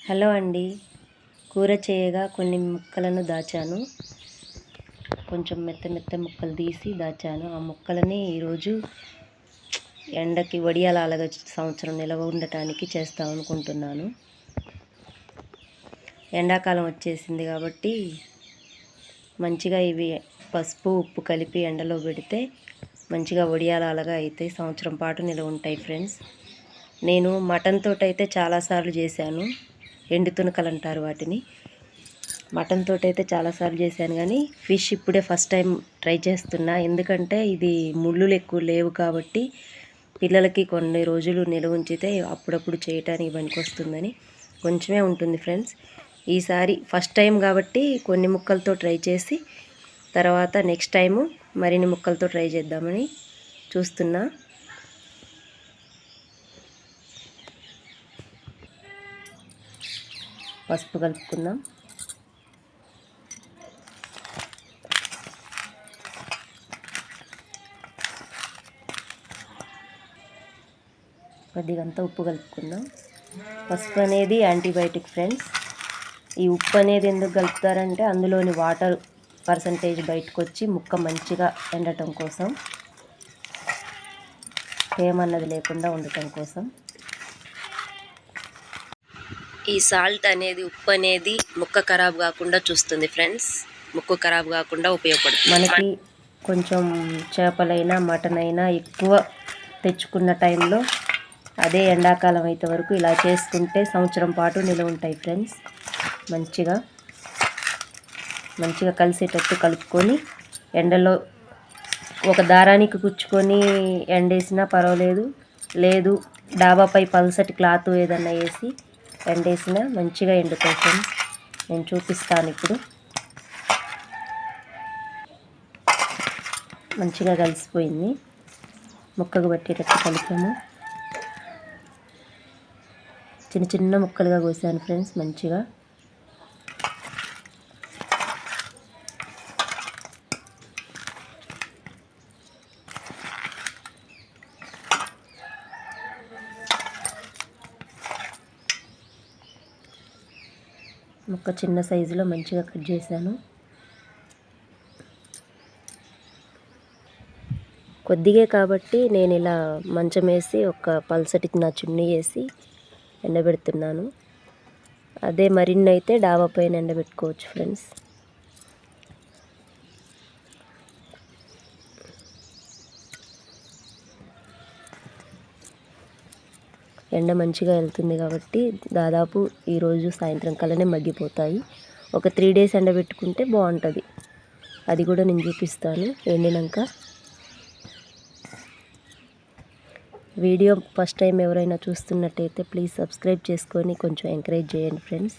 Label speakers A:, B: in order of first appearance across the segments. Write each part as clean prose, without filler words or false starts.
A: Hello అండి. కూర చేయగా కొన్ని ముక్కలను దాచాను. కొంచెం మెత్త మెత్త ముక్కలు తీసి దాచాను. ఆ ముక్కలని ఈరోజు ఎండకి వడియాలాగా సంవత్సరం నిలవ ఉండటానికి చేస్తాం అనుకుంటున్నాను. ఎండాకాలం వచ్చేసింది కాబట్టి మంచిగా ఇవి పసుపు ఉప్పు కలిపి ఎండలో పెడితే మంచిగా వడియాలాగా అయితే సంవత్సరం పాటు నిలవ ఉంటాయి ఫ్రెండ్స్. నేను మటన్ తోటి అయితే చాలాసార్లు చేశాను. ఎండు తునకలు అంటారు వాటిని. మటన్ తోటి అయితే చాలాసార్లు చేశాను, కానీ ఫిష్ ఇప్పుడే ఫస్ట్ టైం ట్రై చేస్తున్నా. ఎందుకంటే ఇది ముళ్ళులు ఎక్కువ లేవు కాబట్టి పిల్లలకి కొన్ని రోజులు నిల్వ ఉంచితే అప్పుడప్పుడు చేయటానికి పనికొస్తుందని కొంచెమే ఉంటుంది ఫ్రెండ్స్. ఈసారి ఫస్ట్ టైం కాబట్టి కొన్ని ముక్కలతో ట్రై చేసి తర్వాత నెక్స్ట్ టైము మరిన్ని ముక్కలతో ట్రై చేద్దామని చూస్తున్నా. పసుపు కలుపుకుందాం. కొద్దిగంతా ఉప్పు కలుపుకుందాం. పసుపు అనేది యాంటీబయాటిక్ ఫ్రెండ్స్. ఈ ఉప్పు అనేది ఎందుకు కలుపుతారంటే అందులోని వాటర్ పర్సంటేజ్ బయటకు వచ్చి ముక్క మంచిగా ఎండటం కోసం, తేమన్నది లేకుండా ఉండటం కోసం. ఈ సాల్ట్ అనేది ఉప్పు అనేది ముక్క ఖరాబ్ కాకుండా చూస్తుంది ఫ్రెండ్స్. ముక్క ఖరాబ్ కాకుండా ఉపయోగపడుతుంది. మనకి కొంచెం చేపలైనా మటన్ అయినా ఎక్కువ తెచ్చుకున్న టైంలో అదే ఎండాకాలం అయితే వరకు ఇలా చేసుకుంటే సంవత్సరం పాటు నిలవ ఉంటాయి ఫ్రెండ్స్. మంచిగా కలిసేటట్టు కలుపుకొని ఎండలో ఒక దారానికి కుచ్చుకొని ఎండేసినా పర్వాలేదు, లేదు డాబాపై పల్సటి క్లాత్ ఏదన్నా వేసి ఎండేసిన మంచిగా ఎండుతాయి ఫ్రెండ్స్. నేను చూపిస్తాను ఇప్పుడు. మంచిగా కలిసిపోయింది. ముక్కకు పట్టేటట్టు కలిపాము. చిన్న చిన్న ముక్కలుగా కోసాను ఫ్రెండ్స్. మంచిగా ముక్క చిన్న సైజులో మంచిగా కట్ చేశాను. కొద్దిగే కాబట్టి నేను ఇలా మంచం వేసి ఒక పల్సటికి నా చున్నీ వేసి ఎండబెడుతున్నాను. అదే మరిన్ని అయితే డాబా పైన ఎండబెట్టుకోవచ్చు ఫ్రెండ్స్. ఎండ మంచిగా వెళ్తుంది కాబట్టి దాదాపు ఈరోజు సాయంత్రం కల్లానే మగ్గిపోతాయి. ఒక 3 days ఎండబెట్టుకుంటే బాగుంటుంది. అది కూడా నేను చూపిస్తాను ఎండినాక. వీడియో ఫస్ట్ టైం ఎవరైనా చూస్తున్నట్టయితే ప్లీజ్ సబ్స్క్రైబ్ చేసుకొని కొంచెం ఎంకరేజ్ చేయండి ఫ్రెండ్స్.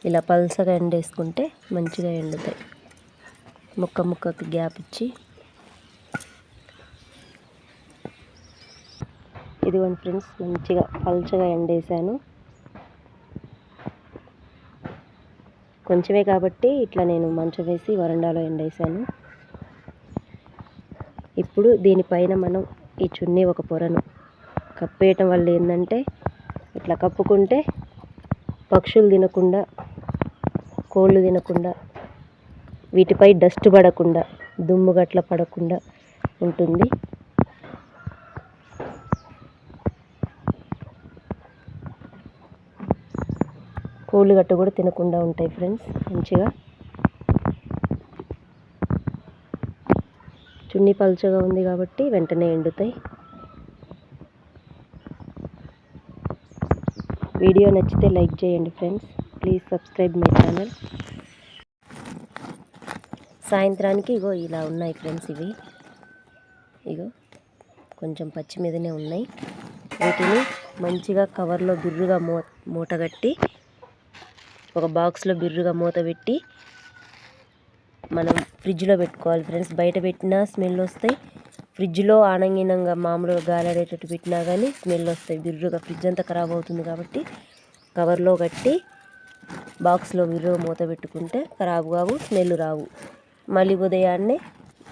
A: ఇలా పల్సగా ఎండేసుకుంటే మంచిగా ఎండుతాయి. ముక్కకి గ్యాప్ ఇచ్చి. ఇదిగోండి ఫ్రెండ్స్, మంచిగా పల్చగా ఎండేసాను. కొంచెమే కాబట్టి ఇట్లా నేను మంచం వేసి వరండాలో ఎండేసాను. ఇప్పుడు దీనిపైన మనం ఈ చున్నీ ఒక పొరను కప్పేయటం వల్ల ఏంటంటే ఇట్లా కప్పుకుంటే పక్షులు తినకుండా, కోళ్ళు తినకుండా, వీటిపై డస్ట్ పడకుండా, దుమ్ము గట్ల పడకుండా ఉంటుంది. కోళ్ళు గట్ట కూడా తినకుండా ఉంటాయి ఫ్రెండ్స్. మంచిగా చున్నీ పలుచగా ఉంది కాబట్టి వెంటనే ఎండుతాయి. వీడియో నచ్చితే లైక్ చేయండి friends. Please subscribe my channel. సాయంత్రానికి ఇగో ఇలా ఉన్నాయి ఫ్రెండ్స్. ఇగో కొంచెం పచ్చి మీదనే ఉన్నాయి. వీటిని మంచిగా కవర్లో బిర్రుగా మూటగట్టి ఒక బాక్స్లో బిర్రుగా మూత పెట్టి మనం ఫ్రిడ్జ్లో పెట్టుకోవాలి ఫ్రెండ్స్. బయట పెట్టినా స్మెల్ వస్తాయి. ఫ్రిడ్జ్లో ఆనంగినంగా మామూలుగా గాలాడేటట్టు పెట్టినా కానీ స్మెల్ వస్తాయి బిర్రుగా. ఫ్రిడ్జ్ అంతా ఖరాబ్ అవుతుంది కాబట్టి కవర్లో కట్టి బాక్స్లో బిర్రుగా మూత పెట్టుకుంటే ఖరాబ్ కావు, స్మెల్ రావు. మళ్ళీ ఉదయాన్నే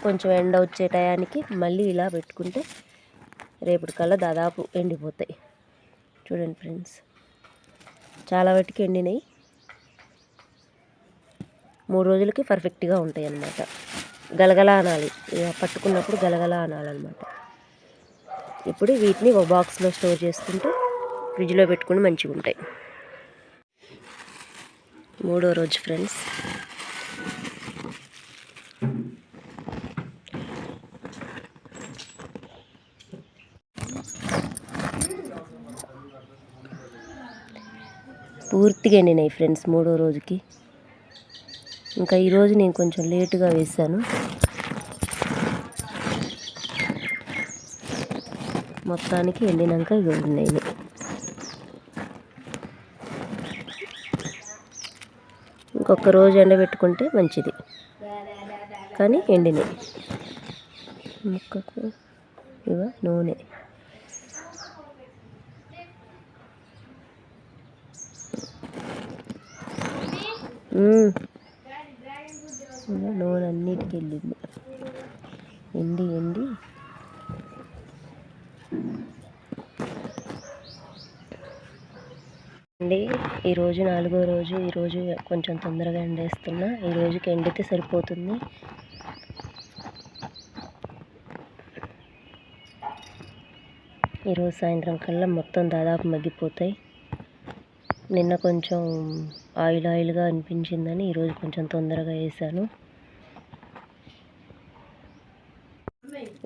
A: కొంచెం ఎండ వచ్చే టయానికి మళ్ళీ ఇలా పెట్టుకుంటే రేపటికల్లా దాదాపు ఎండిపోతాయి. చూడండి ఫ్రెండ్స్, చాలా వాటికి ఎండినాయి. 3 రోజులకి పర్ఫెక్ట్గా ఉంటాయి అన్నమాట. గలగల అనాలి, పట్టుకున్నప్పుడు గలగల అనాలన్నమాట. ఇప్పుడు వీటిని ఒక బాక్స్లో స్టోర్ చేసుకుంటూ ఫ్రిడ్జ్లో పెట్టుకుని మంచిగా ఉంటాయి. 3వ రోజు ఫ్రెండ్స్, పూర్తిగా ఎండినాయి ఫ్రెండ్స్ 3వ రోజుకి. ఇంకా ఈరోజు నేను కొంచెం లేటుగా వేసాను. మొత్తానికి ఎండినాక ఇవి ఉన్నాయి. ఇంకొక రోజు ఎండబెట్టుకుంటే మంచిది, కానీ ఎండినాయి. ముక్కకు ఇవ నూనె, నూనె అన్నిటికి వెళ్ళింది. ఎండి ఈరోజు 4వ రోజు. ఈరోజు కొంచెం తొందరగా ఎండేస్తున్నా. ఈ రోజుకి ఎండితే సరిపోతుంది. ఈరోజు సాయంత్రం కల్లా మొత్తం దాదాపు మగ్గిపోతాయి. నిన్న కొంచెం ఆయిల్గా అనిపించిందని ఈరోజు కొంచెం తొందరగా వేసాను.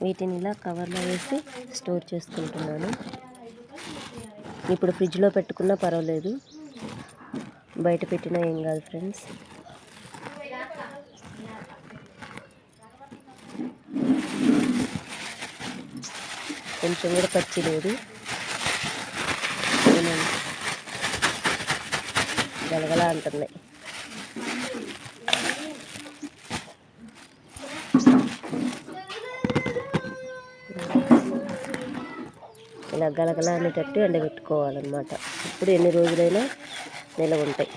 A: వీటిని ఇలా కవర్లో వేసి స్టోర్ చేసుకుంటున్నాను. ఇప్పుడు ఫ్రిడ్జ్లో పెట్టుకున్నా పర్వాలేదు, బయట పెట్టినా ఏం కాదు ఫ్రెండ్స్. కొంచెం కూడా పచ్చి లేదు, గలగల అంటున్నాయి. ఇలా గలగల అనేటట్టు ఎండబెట్టుకోవాలన్నమాట. ఇప్పుడు ఎన్ని రోజులైనా నిలవ ఉంటాయి.